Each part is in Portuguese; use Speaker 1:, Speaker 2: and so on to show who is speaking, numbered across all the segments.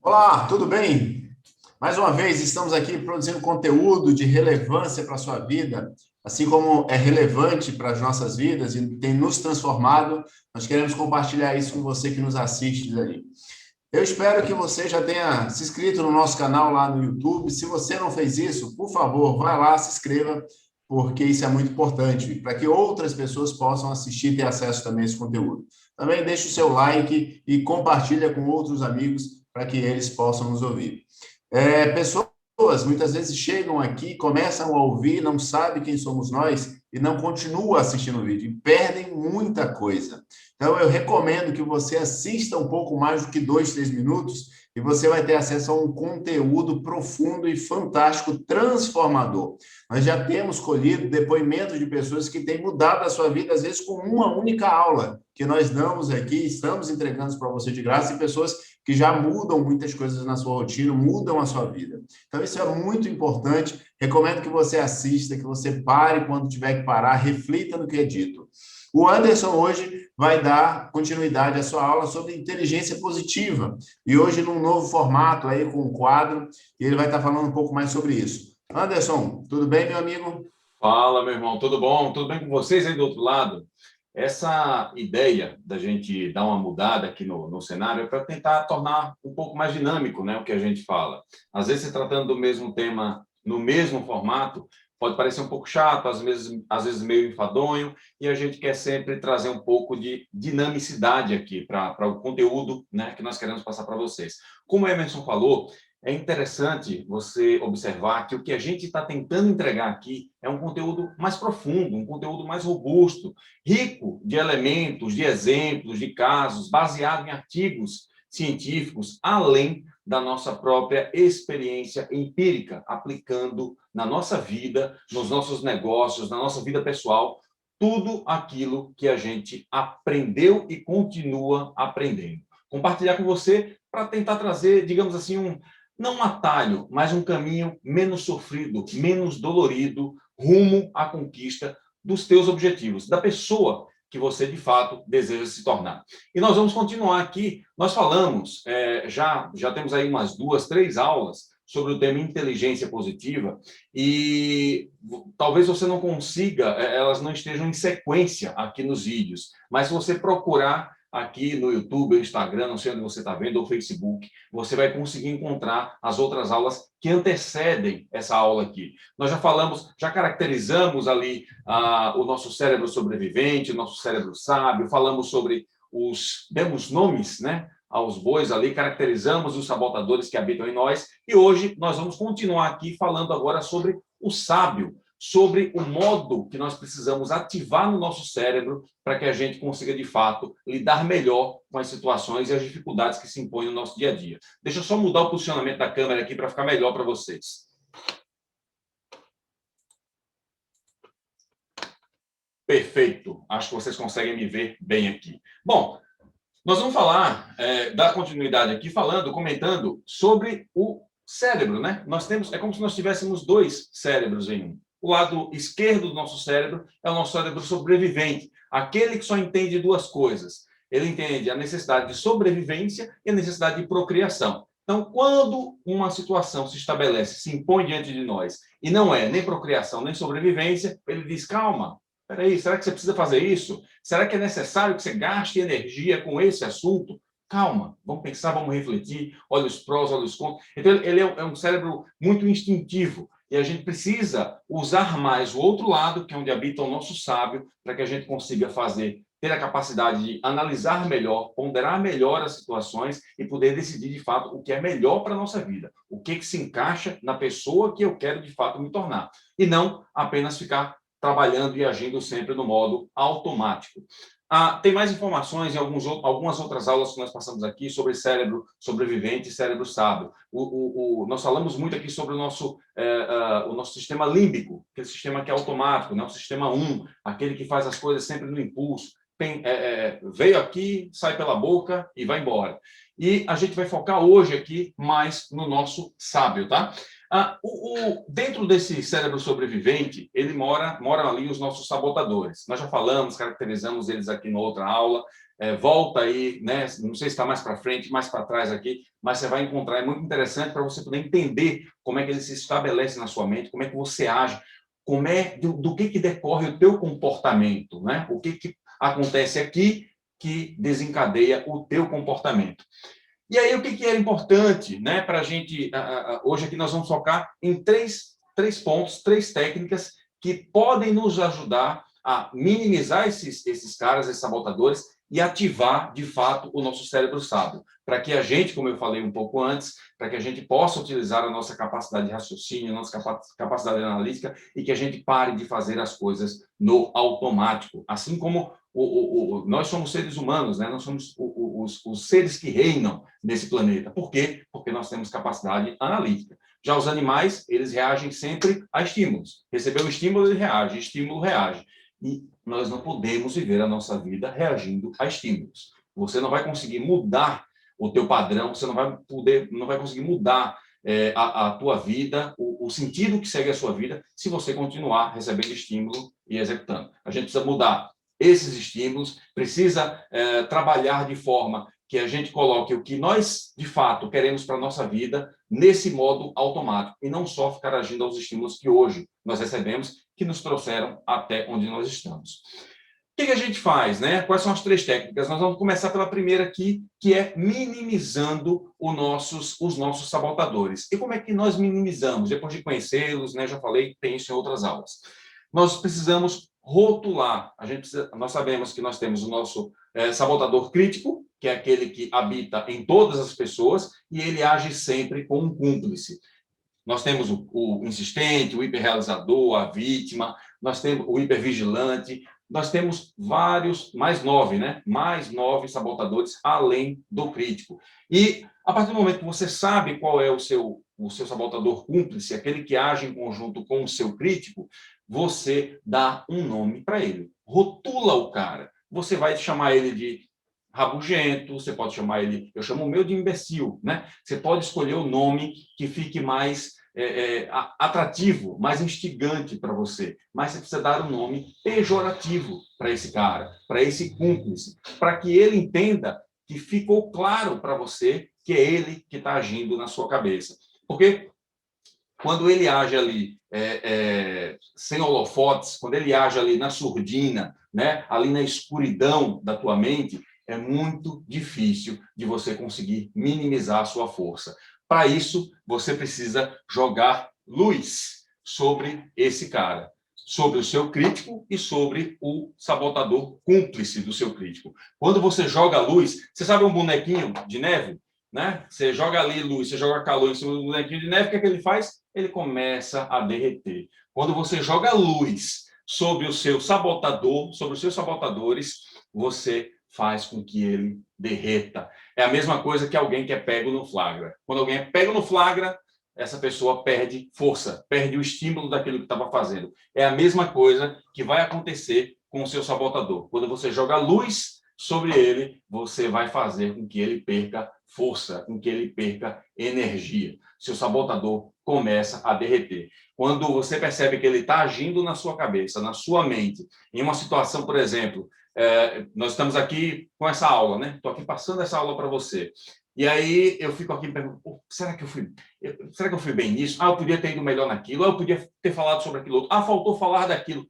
Speaker 1: Olá, tudo bem? Mais uma vez, estamos aqui produzindo conteúdo de relevância para a sua vida, assim como é relevante para as nossas vidas e tem nos transformado. Nós queremos compartilhar isso com você que nos assiste aí. Eu espero que você já tenha se inscrito no nosso canal lá no YouTube. Se você não fez isso, por favor, vá lá, se inscreva, porque isso é muito importante, para que outras pessoas possam assistir e ter acesso também a esse conteúdo. Também deixe o seu like e compartilha com outros amigos para que eles possam nos ouvir. Pessoas muitas vezes chegam aqui, começam a ouvir, não sabem quem somos nós e não continuam assistindo o vídeo e perdem muita coisa. Então, eu recomendo que você assista um pouco mais do que 2, 3 minutos e você vai ter acesso a um conteúdo profundo e fantástico, transformador. Nós já temos colhido depoimentos de pessoas que têm mudado a sua vida, às vezes com uma única aula que nós damos aqui, estamos entregando para você de graça, e pessoas que já mudam muitas coisas na sua rotina, mudam a sua vida. Então, isso é muito importante. Recomendo que você assista, que você pare quando tiver que parar, reflita no que é dito. O Anderson hoje vai dar continuidade à sua aula sobre inteligência positiva. E hoje, num novo formato, aí com um quadro, e ele vai estar falando um pouco mais sobre isso. Anderson, tudo bem, meu amigo?
Speaker 2: Fala, meu irmão, tudo bom? Tudo bem com vocês aí do outro lado? Essa ideia da gente dar uma mudada aqui no cenário é para tentar tornar um pouco mais dinâmico, né, o que a gente fala. Às vezes, se tratando do mesmo tema, no mesmo formato, pode parecer um pouco chato, às vezes meio enfadonho, e a gente quer sempre trazer um pouco de dinamicidade aqui para o conteúdo, né, que nós queremos passar para vocês. Como o Emerson falou, é interessante você observar que o que a gente está tentando entregar aqui é um conteúdo mais profundo, um conteúdo mais robusto, rico de elementos, de exemplos, de casos, baseado em artigos científicos, além da nossa própria experiência empírica, aplicando na nossa vida, nos nossos negócios, na nossa vida pessoal, tudo aquilo que a gente aprendeu e continua aprendendo. Compartilhar com você para tentar trazer, digamos assim, não um atalho, mas um caminho menos sofrido, menos dolorido, rumo à conquista dos teus objetivos, da pessoa que você, de fato, deseja se tornar. E nós vamos continuar aqui. Nós falamos, já temos aí umas 2, 3 aulas sobre o tema inteligência positiva e talvez você não consiga, elas não estejam em sequência aqui nos vídeos, mas se você procurar aqui no YouTube, no Instagram, não sei onde você está vendo, ou Facebook, você vai conseguir encontrar as outras aulas que antecedem essa aula aqui. Nós já falamos, já caracterizamos ali o nosso cérebro sobrevivente, o nosso cérebro sábio, falamos sobre demos nomes, né, aos bois ali, caracterizamos os sabotadores que habitam em nós, e hoje nós vamos continuar aqui falando agora sobre o sábio, sobre o modo que nós precisamos ativar no nosso cérebro para que a gente consiga, de fato, lidar melhor com as situações e as dificuldades que se impõem no nosso dia a dia. Deixa eu só mudar o posicionamento da câmera aqui para ficar melhor para vocês. Perfeito. Acho que vocês conseguem me ver bem aqui. Bom, nós vamos falar, dar continuidade aqui, comentando sobre o cérebro, né? É como se nós tivéssemos dois cérebros em um. O lado esquerdo do nosso cérebro é o nosso cérebro sobrevivente, aquele que só entende duas coisas. Ele entende a necessidade de sobrevivência e a necessidade de procriação. Então, quando uma situação se estabelece, se impõe diante de nós, e não é nem procriação, nem sobrevivência, ele diz, calma, peraí, será que você precisa fazer isso? Será que é necessário que você gaste energia com esse assunto? Calma, vamos pensar, vamos refletir, olha os prós, olha os contras. Então, ele é um cérebro muito instintivo e a gente precisa usar mais o outro lado, que é onde habita o nosso sábio, para que a gente consiga ter a capacidade de analisar melhor, ponderar melhor as situações e poder decidir, de fato, o que é melhor para a nossa vida, o que se encaixa na pessoa que eu quero, de fato, me tornar. E não apenas ficar trabalhando e agindo sempre no modo automático. Tem mais informações em algumas outras aulas que nós passamos aqui sobre cérebro sobrevivente e cérebro sábio. Nós falamos muito aqui sobre o nosso sistema límbico, aquele sistema que é automático, né? O sistema 1, aquele que faz as coisas sempre no impulso. Veio aqui, sai pela boca e vai embora. E a gente vai focar hoje aqui mais no nosso sábio, tá? Dentro desse cérebro sobrevivente, moram ali os nossos sabotadores. Nós já falamos, caracterizamos eles aqui na outra aula. volta aí, né? Não sei se está mais para frente, mais para trás aqui, mas você vai encontrar, é muito interessante para você poder entender como é que ele se estabelece na sua mente, como é que você age, do que decorre o teu comportamento, né? O que acontece aqui que desencadeia o teu comportamento. E aí, o que é importante, né, para a gente... Hoje aqui nós vamos focar em três pontos, 3 técnicas que podem nos ajudar a minimizar esses caras, esses sabotadores, e ativar, de fato, o nosso cérebro sábio. Para que a gente, como eu falei um pouco antes, para que a gente possa utilizar a nossa capacidade de raciocínio, a nossa capacidade analítica, e que a gente pare de fazer as coisas no automático. Assim como nós somos seres humanos, né? Nós somos os seres que reinam nesse planeta. Por quê? Porque nós temos capacidade analítica. Já os animais, eles reagem sempre a estímulos. Recebeu o estímulo, ele reage. Estímulo, reage. E nós não podemos viver a nossa vida reagindo a estímulos. Você não vai conseguir mudar o teu padrão, você não vai conseguir mudar a tua vida, o sentido que segue a sua vida, se você continuar recebendo estímulo e executando. A gente precisa mudar esses estímulos, precisa trabalhar de forma que a gente coloque o que nós, de fato, queremos para a nossa vida nesse modo automático, e não só ficar agindo aos estímulos que hoje nós recebemos, que nos trouxeram até onde nós estamos. O que a gente faz, né? Quais são as 3 técnicas? Nós vamos começar pela primeira aqui, que é minimizando os nossos sabotadores. E como é que nós minimizamos? Depois de conhecê-los, né? Já falei, tem isso em outras aulas. Nós precisamos rotular. Nós sabemos que nós temos o nosso sabotador crítico, que é aquele que habita em todas as pessoas, e ele age sempre com um cúmplice. Nós temos o insistente, o hiperrealizador, a vítima, nós temos o hipervigilante, nós temos vários, mais 9, né? Mais 9 sabotadores, além do crítico. E, a partir do momento que você sabe qual é o seu sabotador cúmplice, aquele que age em conjunto com o seu crítico, você dá um nome para ele. Rotula o cara. Você vai chamar ele de rabugento, você pode chamar ele, eu chamo o meu de imbecil, né? Você pode escolher o nome que fique mais atrativo, mais instigante para você, mas você precisa dar um nome pejorativo para esse cara, para esse cúmplice, para que ele entenda que ficou claro para você que é ele que está agindo na sua cabeça. Porque quando ele age ali sem holofotes, quando ele age ali na surdina, né, ali na escuridão da tua mente, é muito difícil de você conseguir minimizar a sua força. Para isso, você precisa jogar luz sobre esse cara, sobre o seu crítico e sobre o sabotador cúmplice do seu crítico. Quando você joga luz, você sabe um bonequinho de neve? Né? Você joga ali luz, você joga calor em cima do bonequinho de neve, o que é que ele faz? Ele começa a derreter. Quando você joga luz sobre o seu sabotador, sobre os seus sabotadores, você faz com que ele derreta. É a mesma coisa que alguém que é pego no flagra. Quando alguém é pego no flagra, essa pessoa perde força, perde o estímulo daquilo que estava fazendo. É a mesma coisa que vai acontecer com o seu sabotador. Quando você joga luz sobre ele, você vai fazer com que ele perca força, com que ele perca energia. Seu sabotador começa a derreter. Quando você percebe que ele está agindo na sua cabeça, na sua mente, em uma situação, por exemplo, nós estamos aqui com essa aula, né? Estou aqui passando essa aula para você. E aí eu fico aqui me perguntando, será que eu fui bem nisso? Eu podia ter ido melhor naquilo, eu podia ter falado sobre aquilo outro. Faltou falar daquilo.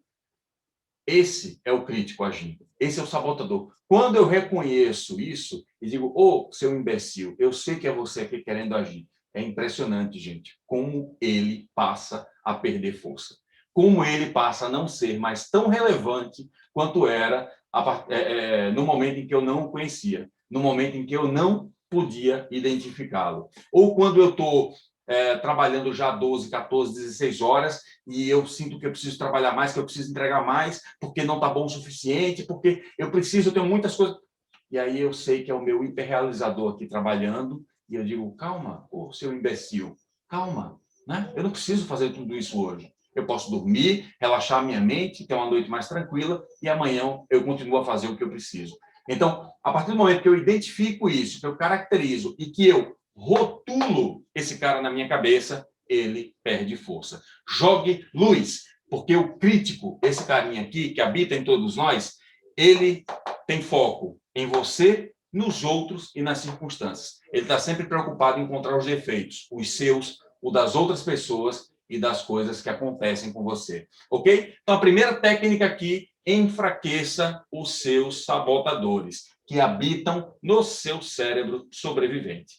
Speaker 2: Esse é o crítico agindo. Esse é o sabotador. Quando eu reconheço isso e digo, seu imbecil, eu sei que é você aqui querendo agir. É impressionante, gente, como ele passa a perder força. Como ele passa a não ser mais tão relevante quanto era no momento em que eu não o conhecia, no momento em que eu não podia identificá-lo. Ou quando eu estou trabalhando já 12, 14, 16 horas e eu sinto que eu preciso trabalhar mais, que eu preciso entregar mais, porque não está bom o suficiente, porque eu tenho muitas coisas. E aí eu sei que é o meu hiperrealizador aqui trabalhando e eu digo, calma, seu imbecil, calma, né? Eu não preciso fazer tudo isso hoje. Eu posso dormir, relaxar minha mente, ter uma noite mais tranquila e amanhã eu continuo a fazer o que eu preciso. Então, a partir do momento que eu identifico isso, que eu caracterizo e que eu rotulo esse cara na minha cabeça, ele perde força. Jogue luz, porque o crítico, esse carinha aqui, que habita em todos nós, ele tem foco, em você, nos outros e nas circunstâncias. Ele está sempre preocupado em encontrar os defeitos, os seus, o das outras pessoas e das coisas que acontecem com você. Ok? Então, a primeira técnica aqui, enfraqueça os seus sabotadores, que habitam no seu cérebro sobrevivente.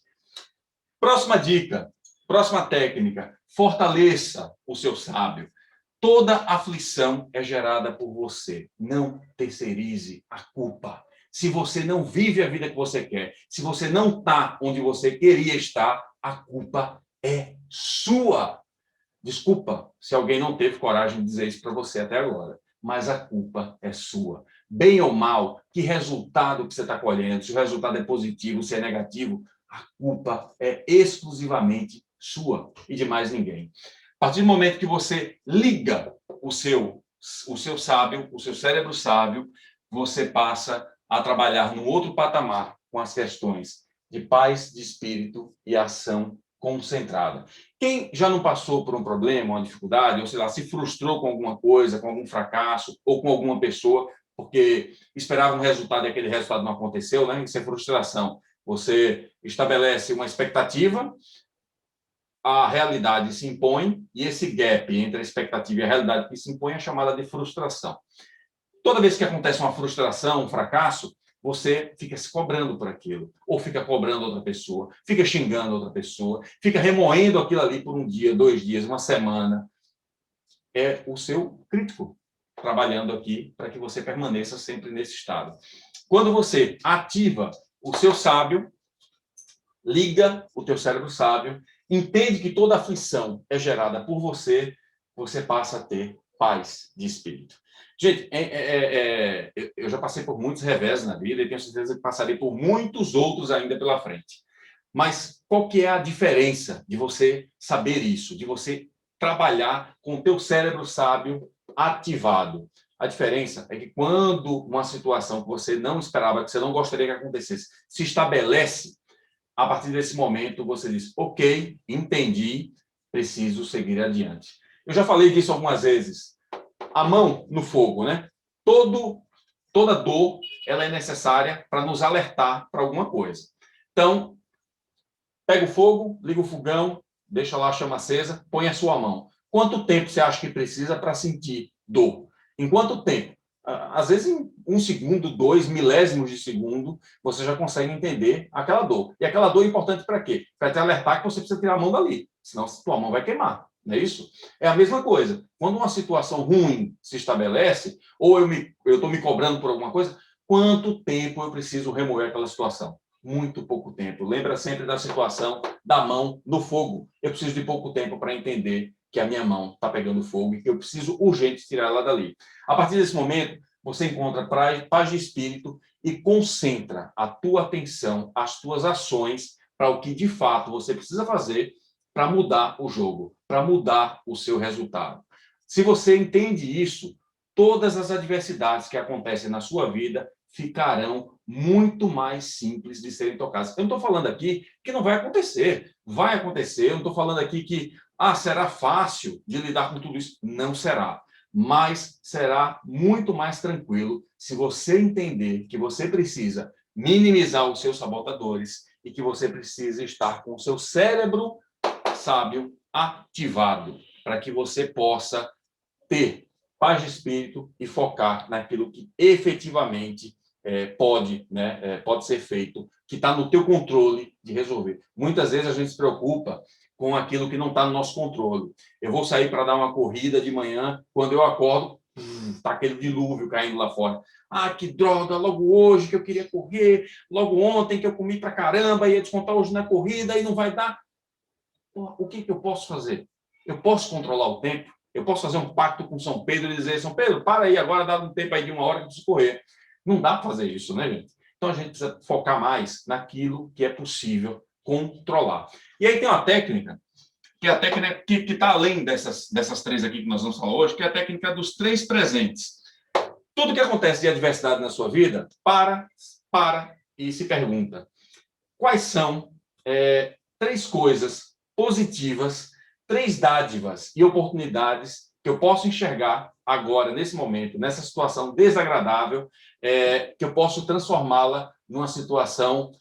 Speaker 2: Próxima dica, próxima técnica, fortaleça o seu sábio. Toda aflição é gerada por você. Não terceirize a culpa. Se você não vive a vida que você quer, se você não está onde você queria estar, a culpa é sua. Desculpa se alguém não teve coragem de dizer isso para você até agora, mas a culpa é sua. Bem ou mal, que resultado que você está colhendo, se o resultado é positivo, se é negativo, a culpa é exclusivamente sua e de mais ninguém. A partir do momento que você liga o seu sábio, o seu cérebro sábio, você passa a trabalhar num outro patamar com as questões de paz de espírito e ação concentrada. Quem já não passou por um problema, uma dificuldade, ou sei lá, se frustrou com alguma coisa, com algum fracasso, ou com alguma pessoa, porque esperava um resultado e aquele resultado não aconteceu, né? Isso é frustração. Você estabelece uma expectativa, a realidade se impõe, e esse gap entre a expectativa e a realidade que se impõe é chamada de frustração. Toda vez que acontece uma frustração, um fracasso, você fica se cobrando por aquilo, ou fica cobrando outra pessoa, fica xingando outra pessoa, fica remoendo aquilo ali por um dia, 2 dias, uma semana. É o seu crítico trabalhando aqui para que você permaneça sempre nesse estado. Quando você ativa o seu sábio, liga o teu cérebro sábio, entende que toda aflição é gerada por você, você passa a ter paz de espírito. Gente, eu já passei por muitos revés na vida e tenho certeza que passarei por muitos outros ainda pela frente. Mas qual que é a diferença de você saber isso, de você trabalhar com o teu cérebro sábio ativado? A diferença é que quando uma situação que você não esperava, que você não gostaria que acontecesse, se estabelece, a partir desse momento você diz, ok, entendi, preciso seguir adiante. Eu já falei disso algumas vezes. A mão no fogo, né? Toda dor, ela é necessária para nos alertar para alguma coisa. Então, pega o fogo, liga o fogão, deixa lá a chama acesa, põe a sua mão. Quanto tempo você acha que precisa para sentir dor? Em quanto tempo? Às vezes, em 1 segundo, 2 milésimos de segundo, você já consegue entender aquela dor. E aquela dor é importante para quê? Para te alertar que você precisa tirar a mão dali, senão a sua mão vai queimar. Não é isso? É a mesma coisa. Quando uma situação ruim se estabelece, ou eu estou me cobrando por alguma coisa, quanto tempo eu preciso remover aquela situação? Muito pouco tempo. Lembra sempre da situação da mão no fogo. Eu preciso de pouco tempo para entender que a minha mão está pegando fogo e que eu preciso urgente tirar ela dali. A partir desse momento, você encontra paz de espírito e concentra a tua atenção, as tuas ações para o que de fato você precisa fazer para mudar o jogo, para mudar o seu resultado. Se você entende isso, todas as adversidades que acontecem na sua vida ficarão muito mais simples de serem tocadas. Eu não estou falando aqui que não vai acontecer. Vai acontecer. Eu não estou falando aqui que será fácil de lidar com tudo isso. Não será. Mas será muito mais tranquilo se você entender que você precisa minimizar os seus sabotadores e que você precisa estar com o seu cérebro sábio ativado para que você possa ter paz de espírito e focar naquilo que efetivamente pode ser feito, que está no teu controle de resolver. Muitas vezes a gente se preocupa com aquilo que não está no nosso controle. Eu vou sair para dar uma corrida de manhã, quando eu acordo, está aquele dilúvio caindo lá fora. Que droga, logo hoje que eu queria correr, logo ontem que eu comi para caramba, ia descontar hoje na corrida e não vai dar. O que eu posso fazer? Eu posso controlar o tempo? Eu posso fazer um pacto com São Pedro e dizer, São Pedro, para aí, agora dá um tempo aí de 1 hora que eu preciso correr. Não dá para fazer isso, né, gente? Então, a gente precisa focar mais naquilo que é possível controlar. E aí tem uma técnica, que é a técnica que está além dessas 3 aqui que nós vamos falar hoje, que é a técnica dos 3 presentes. Tudo que acontece de adversidade na sua vida, para e se pergunta, quais são 3 coisas positivas, 3 dádivas e oportunidades que eu posso enxergar agora, nesse momento, nessa situação desagradável, que eu posso transformá-la numa situação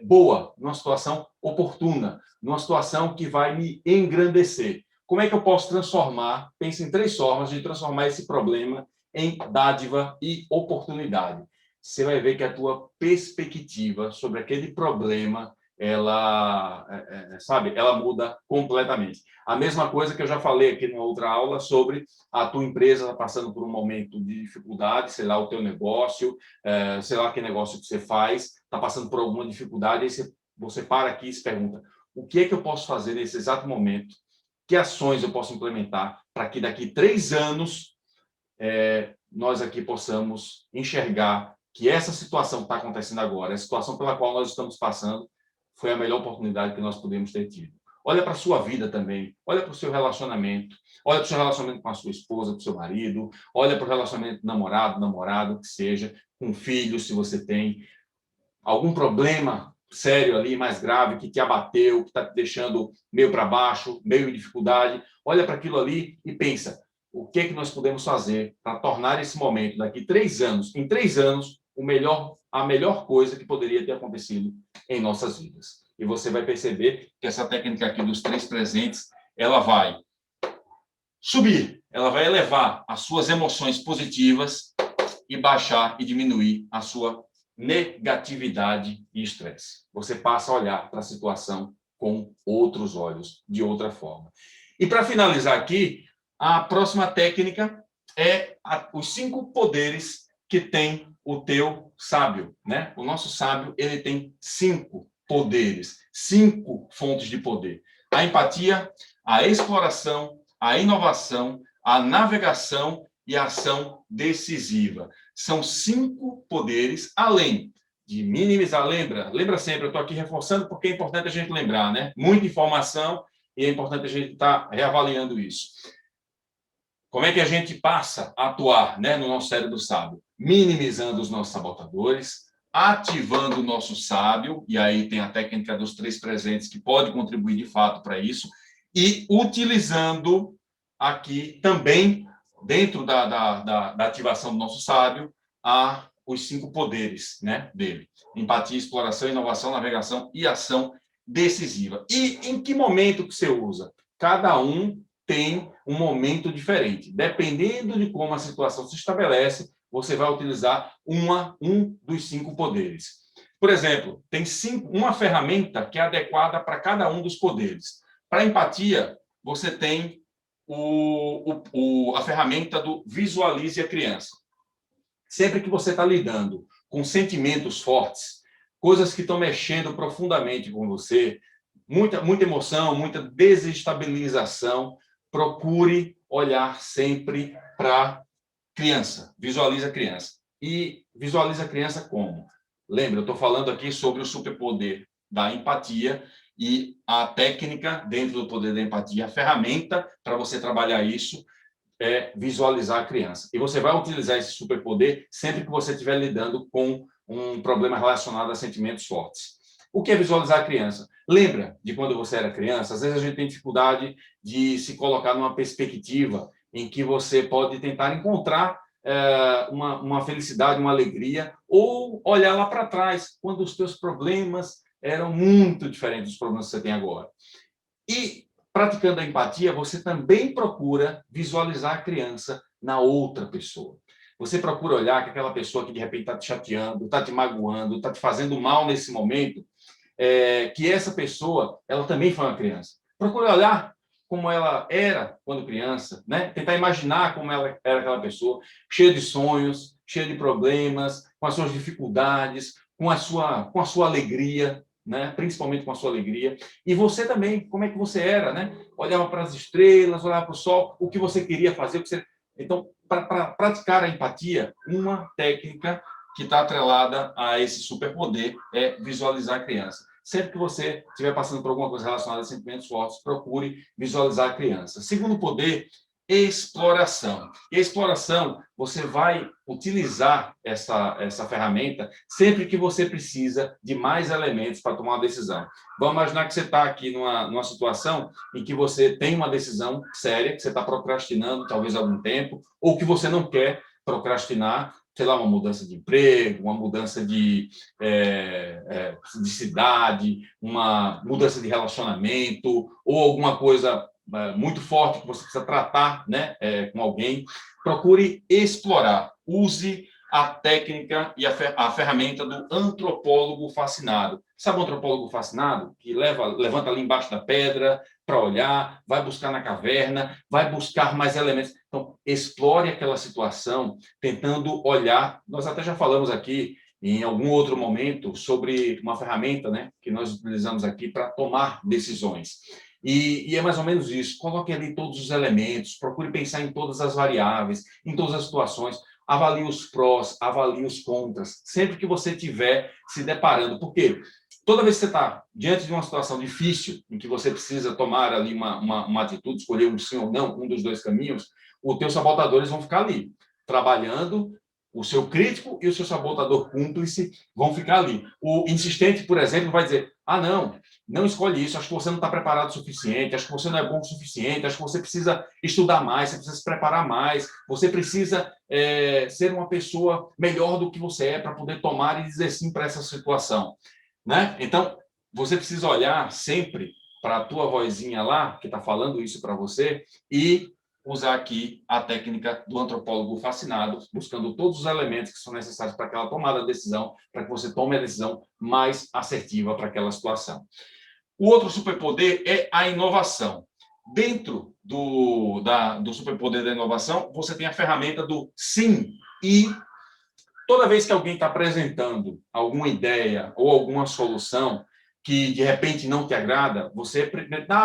Speaker 2: boa, numa situação oportuna, numa situação que vai me engrandecer. Como é que eu posso transformar? Pense em 3 formas de transformar esse problema em dádiva e oportunidade. Você vai ver que a tua perspectiva sobre aquele problema, ela muda completamente. A mesma coisa que eu já falei aqui na outra aula sobre a tua empresa está passando por um momento de dificuldade, sei lá, o teu negócio, sei lá que negócio que você faz, está passando por alguma dificuldade, aí você para aqui e se pergunta, o que é que eu posso fazer nesse exato momento? Que ações eu posso implementar para que daqui 3 anos nós aqui possamos enxergar que essa situação que está acontecendo agora, a situação pela qual nós estamos passando, foi a melhor oportunidade que nós podemos ter tido. Olha para a sua vida também, olha para o seu relacionamento, olha para o seu relacionamento com a sua esposa, com o seu marido, olha para o relacionamento namorado, que seja, com filhos, se você tem algum problema sério ali, mais grave, que te abateu, que está te deixando meio para baixo, meio em dificuldade, olha para aquilo ali e pensa, o que é que nós podemos fazer para tornar esse momento, daqui 3 anos, em 3 anos, a melhor coisa que poderia ter acontecido em nossas vidas. E você vai perceber que essa técnica aqui dos 3 presentes, ela vai subir, ela vai elevar as suas emoções positivas e baixar e diminuir a sua negatividade e estresse. Você passa a olhar para a situação com outros olhos, de outra forma. E para finalizar aqui, a próxima técnica é os 5 poderes que tem o teu sábio, né? O nosso sábio, ele tem 5 poderes, 5 fontes de poder. A empatia, a exploração, a inovação, a navegação e a ação decisiva. São 5 poderes, além de minimizar, lembra sempre, eu estou aqui reforçando porque é importante a gente lembrar, né? Muita informação e é importante a gente estar reavaliando isso. Como é que a gente passa a atuar, né, no nosso cérebro sábio? Minimizando os nossos sabotadores, ativando o nosso sábio, e aí tem a técnica dos 3 presentes que pode contribuir de fato para isso, e utilizando aqui também, dentro da ativação do nosso sábio, os 5 poderes, né, dele. Empatia, exploração, inovação, navegação e ação decisiva. E em que momento que você usa? Cada um tem um momento diferente. Dependendo de como a situação se estabelece, você vai utilizar um dos 5 poderes. Por exemplo, tem uma ferramenta que é adequada para cada um dos poderes. Para empatia, você tem a ferramenta do Visualize a Criança. Sempre que você está lidando com sentimentos fortes, coisas que estão mexendo profundamente com você, muita emoção, muita desestabilização, procure olhar sempre para a criança. Visualize a criança. E visualize a criança como? Lembra, eu estou falando aqui sobre o superpoder da empatia e a técnica dentro do poder da empatia, a ferramenta para você trabalhar isso é visualizar a criança. E você vai utilizar esse superpoder sempre que você estiver lidando com um problema relacionado a sentimentos fortes. O que é visualizar a criança? Lembra de quando você era criança? Às vezes a gente tem dificuldade de se colocar numa perspectiva em que você pode tentar encontrar uma felicidade, uma alegria, ou olhar lá para trás, quando os teus problemas eram muito diferentes dos problemas que você tem agora. E, praticando a empatia, você também procura visualizar a criança na outra pessoa. Você procura olhar que aquela pessoa que, de repente, está te chateando, está te magoando, está te fazendo mal nesse momento, que essa pessoa, ela também foi uma criança. Procura olhar como ela era quando criança, né? Tentar imaginar como ela era aquela pessoa, cheia de sonhos, cheia de problemas, com as suas dificuldades, com a sua alegria, né? Principalmente com a sua alegria. E você também, como é que você era, né? Olhava para as estrelas, olhava para o sol, o que você queria fazer, Então, para praticar a empatia, uma técnica que está atrelada a esse superpoder é visualizar a criança. Sempre que você estiver passando por alguma coisa relacionada a sentimentos fortes, procure visualizar a criança. Segundo poder exploração. E a exploração, você vai utilizar essa ferramenta sempre que você precisa de mais elementos para tomar uma decisão. Vamos imaginar que você está aqui numa situação em que você tem uma decisão séria, que você está procrastinando talvez há algum tempo, ou que você não quer procrastinar, sei lá, uma mudança de emprego, uma mudança de cidade, uma mudança de relacionamento, ou alguma coisa muito forte que você precisa tratar, né, com alguém. Procure explorar, use a técnica e a ferramenta do antropólogo fascinado. Sabe o antropólogo fascinado? Que levanta ali embaixo da pedra para olhar, vai buscar na caverna, vai buscar mais elementos. Então, explore aquela situação, tentando olhar. Nós até já falamos aqui, em algum outro momento, sobre uma ferramenta, né, que nós utilizamos aqui para tomar decisões. E é mais ou menos isso. Coloque ali todos os elementos, procure pensar em todas as variáveis, em todas as situações, avalie os prós, avalie os contras, sempre que você estiver se deparando. Porque toda vez que você está diante de uma situação difícil, em que você precisa tomar ali uma atitude, escolher um sim ou não, um dos dois caminhos, os teus sabotadores vão ficar ali, trabalhando. O seu crítico e o seu sabotador cúmplice vão ficar ali. O insistente, por exemplo, vai dizer: ah, não escolhe isso, acho que você não está preparado o suficiente, acho que você não é bom o suficiente, acho que você precisa estudar mais, você precisa se preparar mais, você precisa ser uma pessoa melhor do que você é para poder tomar e dizer sim para essa situação, né? Então, você precisa olhar sempre para a tua vozinha lá, que está falando isso para você, e usar aqui a técnica do antropólogo fascinado, buscando todos os elementos que são necessários para aquela tomada de decisão, para que você tome a decisão mais assertiva para aquela situação. O outro superpoder é a inovação. Dentro do superpoder da inovação, você tem a ferramenta do sim. E toda vez que alguém está apresentando alguma ideia ou alguma solução que de repente não te agrada, você,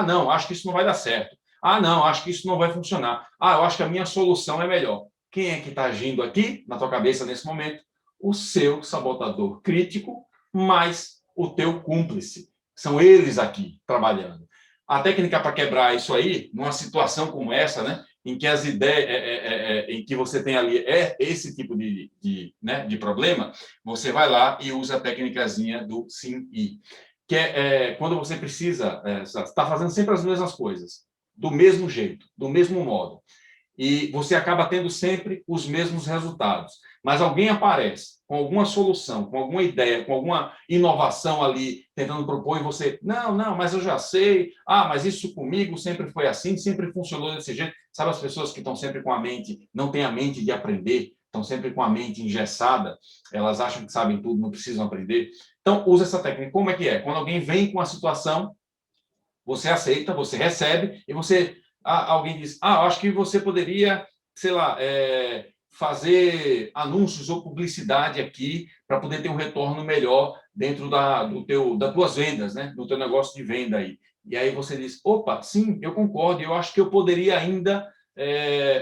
Speaker 2: não, acho que isso não vai dar certo. Não, acho que isso não vai funcionar. Eu acho que a minha solução é melhor. Quem é que está agindo aqui na tua cabeça nesse momento? O seu sabotador crítico mais o teu cúmplice. São eles aqui trabalhando. A técnica para quebrar isso aí, numa situação como essa, né, em que as ideias, em que você tem ali esse tipo de problema, você vai lá e usa a técnicazinha do sim e, que quando você precisa, está fazendo sempre as mesmas coisas, do mesmo jeito, do mesmo modo, e você acaba tendo sempre os mesmos resultados. Mas alguém aparece com alguma solução, com alguma ideia, com alguma inovação ali, tentando propor, e você, não, mas eu já sei, mas isso comigo sempre foi assim, sempre funcionou desse jeito. Sabe as pessoas que estão sempre com a mente, não têm a mente de aprender, estão sempre com a mente engessada, elas acham que sabem tudo, não precisam aprender. Então, usa essa técnica. Como é que é? Quando alguém vem com a situação, você aceita, você recebe, e você... alguém diz, acho que você poderia, sei lá, fazer anúncios ou publicidade aqui para poder ter um retorno melhor dentro das tuas vendas, né? Do teu negócio de venda aí. E aí você diz, opa, sim, eu concordo, eu acho que eu poderia ainda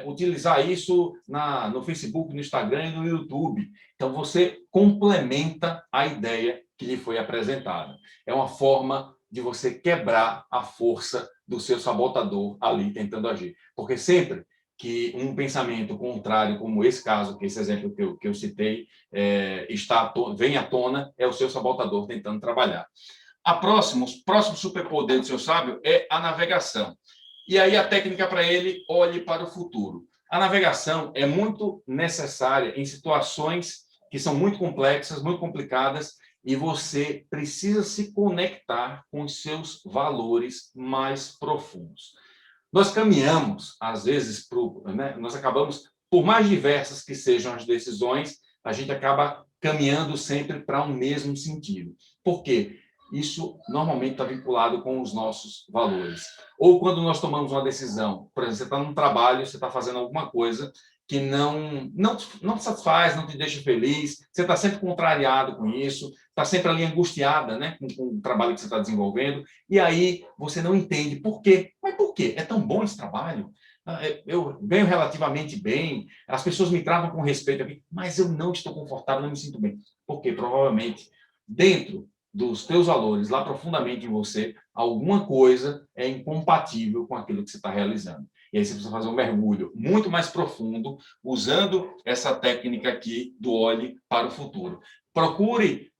Speaker 2: utilizar isso no Facebook, no Instagram e no YouTube. Então, você complementa a ideia que lhe foi apresentada. É uma forma de você quebrar a força do seu sabotador ali tentando agir. Porque sempre que um pensamento contrário, como esse caso, que esse exemplo que eu citei, vem à tona, é o seu sabotador tentando trabalhar. O próximo superpoder do seu sábio é a navegação. E aí a técnica para ele, olhe para o futuro. A navegação é muito necessária em situações que são muito complexas, muito complicadas, e você precisa se conectar com os seus valores mais profundos. Nós caminhamos, às vezes, nós acabamos, por mais diversas que sejam as decisões, a gente acaba caminhando sempre para um mesmo sentido. Por quê? Isso normalmente está vinculado com os nossos valores. Ou quando nós tomamos uma decisão, por exemplo, você está num trabalho, você está fazendo alguma coisa que não te satisfaz, não te deixa feliz, você está sempre contrariado com isso, está sempre ali angustiada, né, com o trabalho que você está desenvolvendo, e aí você não entende por quê. Mas por quê? É tão bom esse trabalho? Eu ganho relativamente bem, as pessoas me tratam com respeito aqui, mas eu não estou confortável, não me sinto bem. Porque provavelmente, dentro dos teus valores lá profundamente em você, alguma coisa é incompatível com aquilo que você está realizando. E aí você precisa fazer um mergulho muito mais profundo, usando essa técnica aqui do olhe para o futuro. Procure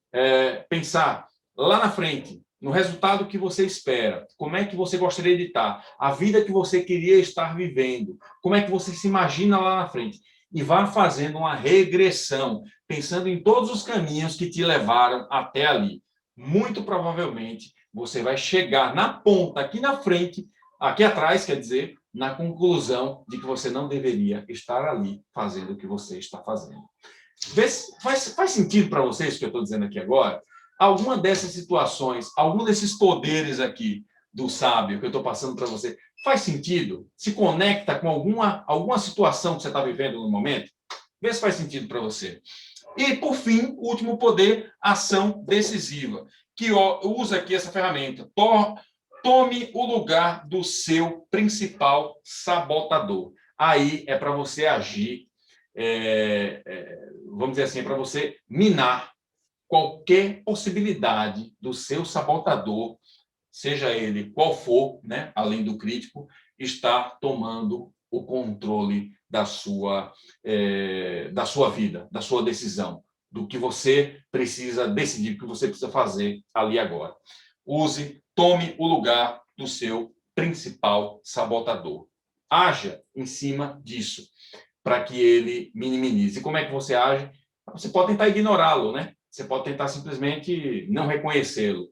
Speaker 2: pensar lá na frente, no resultado que você espera, como é que você gostaria de estar, a vida que você queria estar vivendo, como é que você se imagina lá na frente. E vá fazendo uma regressão, pensando em todos os caminhos que te levaram até ali. Muito provavelmente, você vai chegar na ponta, aqui na frente, aqui atrás, quer dizer, na conclusão de que você não deveria estar ali fazendo o que você está fazendo. Faz sentido para vocês o que eu estou dizendo aqui agora? Alguma dessas situações, algum desses poderes aqui do sábio que eu estou passando para você, faz sentido? Se conecta com alguma situação que você está vivendo no momento? Vê se faz sentido para você. E, por fim, o último poder, ação decisiva, que usa aqui essa ferramenta. Tome o lugar do seu principal sabotador. Aí é para você agir, vamos dizer assim, é para você minar qualquer possibilidade do seu sabotador, seja ele qual for, né, além do crítico, estar tomando o controle da sua vida, da sua decisão, do que você precisa decidir, do que você precisa fazer ali agora. Tome o lugar do seu principal sabotador. Haja em cima disso, para que ele minimize. E como é que você age? Você pode tentar ignorá-lo, né? Você pode tentar simplesmente não reconhecê-lo,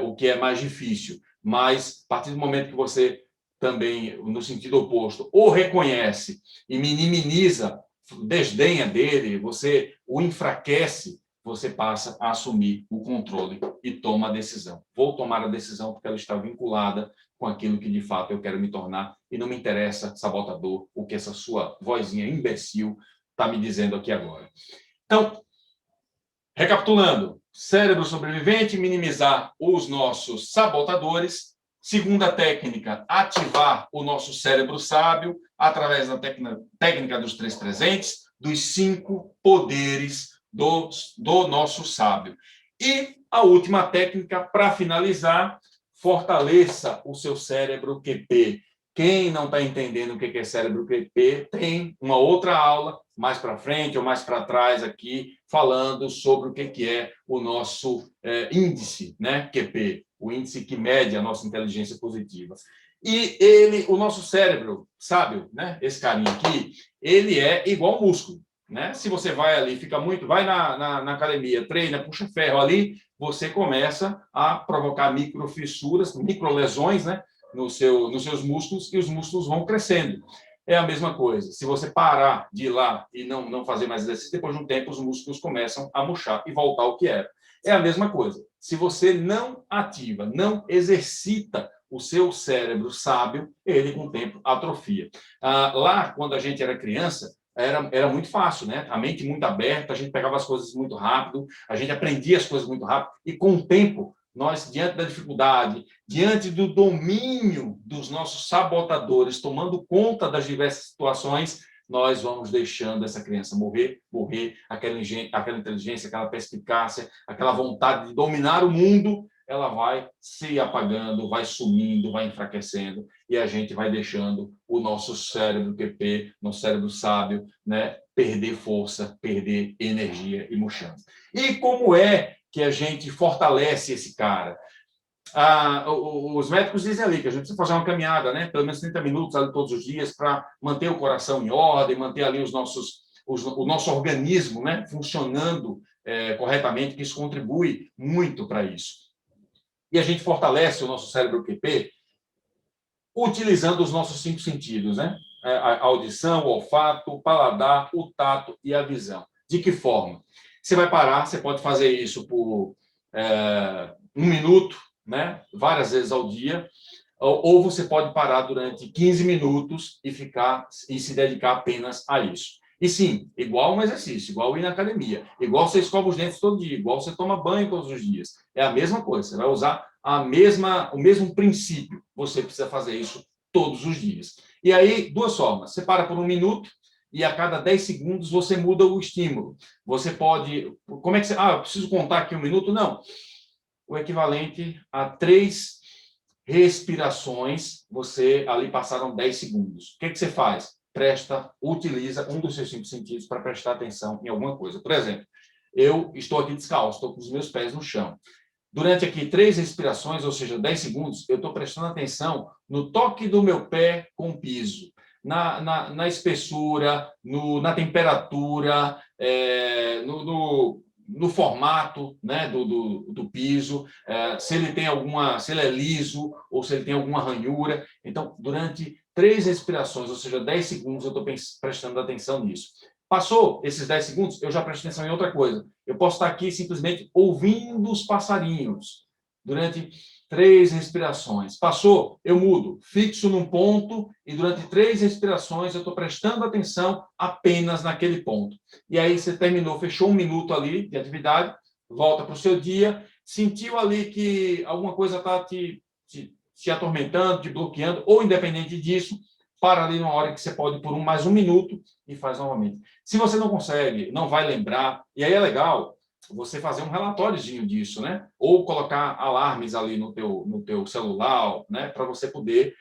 Speaker 2: o que é mais difícil. Mas, a partir do momento que você também, no sentido oposto, ou reconhece e minimiza, desdenha dele, você o enfraquece, você passa a assumir o controle e toma a decisão. Vou tomar a decisão porque ela está vinculada com aquilo que, de fato, eu quero me tornar. E não me interessa, sabotador, o que essa sua vozinha imbecil está me dizendo aqui agora. Então, recapitulando, cérebro sobrevivente, minimizar os nossos sabotadores. Segunda técnica, ativar o nosso cérebro sábio através da técnica dos 3 presentes, dos 5 poderes do nosso sábio. E a última técnica, para finalizar, fortaleça o seu cérebro QP. Quem não está entendendo o que é cérebro QP, tem uma outra aula mais para frente ou mais para trás aqui, falando sobre o que é o nosso índice, né, QP, o índice que mede a nossa inteligência positiva. E o nosso cérebro, sábio, né, esse carinha aqui, ele é igual músculo. Né? Se você vai ali, vai na academia, treina, puxa ferro ali, você começa a provocar microfissuras, microlesões, né, nos seus músculos, e os músculos vão crescendo. É a mesma coisa. Se você parar de ir lá e não fazer mais exercício, depois de um tempo os músculos começam a murchar e voltar ao que era. É a mesma coisa. Se você não ativa, não exercita o seu cérebro sábio, ele com o tempo atrofia. Lá, quando a gente era criança, era muito fácil, né? A mente muito aberta, a gente pegava as coisas muito rápido, a gente aprendia as coisas muito rápido, e com o tempo, nós, diante da dificuldade, diante do domínio dos nossos sabotadores, tomando conta das diversas situações, nós vamos deixando essa criança morrer, aquela inteligência, aquela perspicácia, aquela vontade de dominar o mundo, ela vai se apagando, vai sumindo, vai enfraquecendo, e a gente vai deixando o nosso cérebro QP, nosso cérebro sábio, né, perder força, perder energia e murchando. E como é que a gente fortalece esse cara? Os médicos dizem ali que a gente precisa fazer uma caminhada, né, pelo menos 30 minutos ali todos os dias, para manter o coração em ordem, manter ali o nosso organismo, né, funcionando corretamente, que isso contribui muito para isso. E a gente fortalece o nosso cérebro QP utilizando os nossos 5 sentidos, né? A audição, o olfato, o paladar, o tato e a visão. De que forma? Você vai parar, você pode fazer isso por 1 minuto, né? Várias vezes ao dia, ou você pode parar durante 15 minutos e se dedicar apenas a isso. E sim, igual um exercício, igual ir na academia, igual você escova os dentes todo dia, igual você toma banho todos os dias. É a mesma coisa, você vai usar o mesmo princípio. Você precisa fazer isso todos os dias. E aí, 2 formas. Você para por 1 minuto e a cada 10 segundos você muda o estímulo. Você pode... Como é que você... eu preciso contar aqui 1 minuto? Não. o equivalente a 3 respirações. Você ali passaram 10 segundos. O que você faz? Utiliza um dos seus 5 sentidos para prestar atenção em alguma coisa. Por exemplo, eu estou aqui descalço, estou com os meus pés no chão. Durante aqui 3 respirações, ou seja, 10 segundos, eu estou prestando atenção no toque do meu pé com o piso, na espessura, na temperatura, no formato, né, do piso, se ele é liso ou se ele tem alguma ranhura. Então, durante 3 respirações, ou seja, 10 segundos, eu estou prestando atenção nisso. Passou esses 10 segundos, eu já presto atenção em outra coisa. Eu posso estar aqui simplesmente ouvindo os passarinhos durante 3 respirações. Passou, eu mudo, fixo num ponto e durante 3 respirações eu estou prestando atenção apenas naquele ponto. E aí você terminou, fechou 1 minuto ali de atividade, volta para o seu dia, sentiu ali que alguma coisa está te atormentando, te bloqueando, ou independente disso, para ali numa hora que você pode por mais 1 minuto e faz novamente. Se você não consegue, não vai lembrar, e aí é legal você fazer um relatóriozinho disso, né? Ou colocar alarmes ali no teu celular, né? Para você poder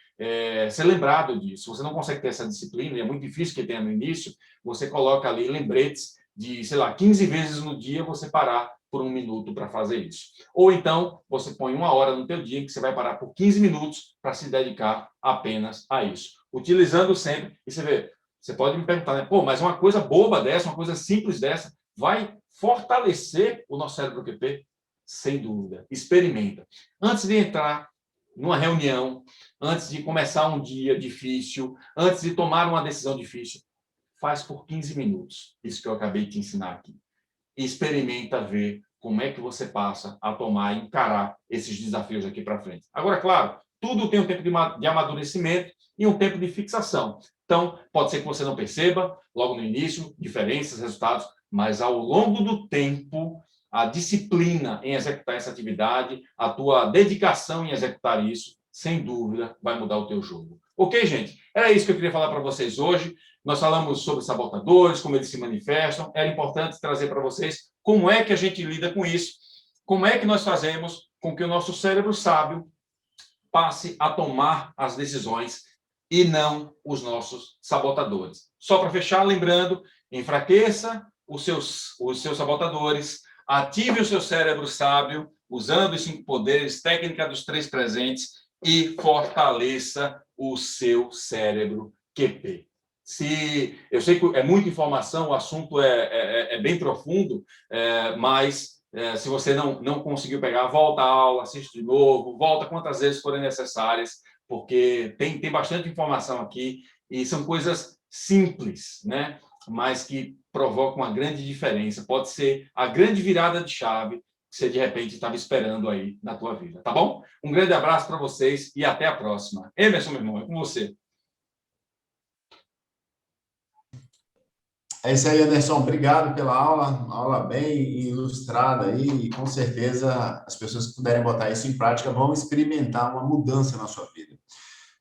Speaker 2: ser lembrado disso. Se você não consegue ter essa disciplina, e é muito difícil que tenha no início, você coloca ali lembretes de, sei lá, 15 vezes no dia você parar por 1 minuto para fazer isso. Ou então, você põe 1 hora no teu dia em que você vai parar por 15 minutos para se dedicar apenas a isso. Utilizando sempre, e você vê, você pode me perguntar, né? Pô, mas uma coisa boba dessa, uma coisa simples dessa, vai fortalecer o nosso cérebro QP? Sem dúvida. Experimenta. Antes de entrar numa reunião, antes de começar um dia difícil, antes de tomar uma decisão difícil, faz por 15 minutos. Isso que eu acabei de te ensinar aqui. Experimenta ver como é que você passa a tomar e encarar esses desafios aqui para frente. Agora, claro, tudo tem um tempo de amadurecimento e um tempo de fixação. Então, pode ser que você não perceba, logo no início, diferenças, resultados, mas ao longo do tempo, a disciplina em executar essa atividade, a tua dedicação em executar isso, sem dúvida, vai mudar o teu jogo. Ok, gente? Era isso que eu queria falar para vocês hoje. Nós falamos sobre sabotadores, como eles se manifestam. Era importante trazer para vocês como é que a gente lida com isso, como é que nós fazemos com que o nosso cérebro sábio passe a tomar as decisões e não os nossos sabotadores. Só para fechar, lembrando, enfraqueça os seus sabotadores, ative o seu cérebro sábio, usando os 5 poderes, técnica dos 3 presentes, e fortaleça o seu cérebro QP. Eu sei que é muita informação, o assunto é bem profundo, mas se você não conseguiu pegar, volta à aula, assiste de novo, volta quantas vezes forem necessárias, porque tem bastante informação aqui e são coisas simples, né? Mas que provocam uma grande diferença. Pode ser a grande virada de chave que você, de repente, estava esperando aí na tua vida, tá bom? Um grande abraço para vocês e até a próxima. Emerson, meu irmão, é com você.
Speaker 1: É isso aí, Anderson. Obrigado pela aula, uma aula bem ilustrada aí, e com certeza as pessoas que puderem botar isso em prática vão experimentar uma mudança na sua vida.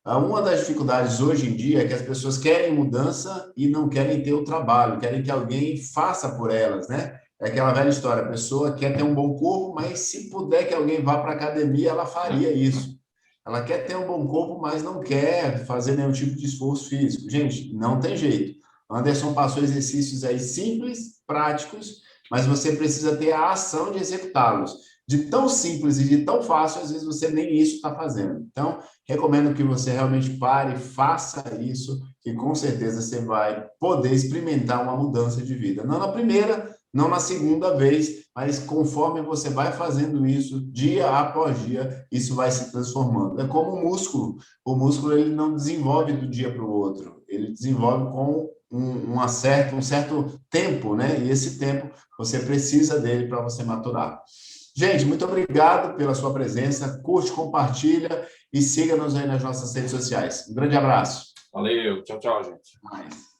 Speaker 1: Uma das dificuldades hoje em dia é que as pessoas querem mudança e não querem ter o trabalho, querem que alguém faça por elas, né? É aquela velha história, a pessoa quer ter um bom corpo, mas se puder que alguém vá para a academia, ela faria isso. Ela quer ter um bom corpo, mas não quer fazer nenhum tipo de esforço físico. Gente, não tem jeito. Anderson passou exercícios aí simples, práticos, mas você precisa ter a ação de executá-los. De tão simples e de tão fácil, às vezes você nem isso está fazendo. Então, recomendo que você realmente pare, faça isso, que com certeza você vai poder experimentar uma mudança de vida. Não na primeira, não na segunda vez, mas conforme você vai fazendo isso, dia após dia, isso vai se transformando. É como o músculo. O músculo ele não desenvolve do dia para o outro, ele desenvolve com um certo tempo, né? E esse tempo você precisa dele para você maturar. Gente, muito obrigado pela sua presença. Curte, compartilha e siga-nos aí nas nossas redes sociais. Um grande abraço.
Speaker 2: Valeu. Tchau, tchau, gente.
Speaker 1: Mais.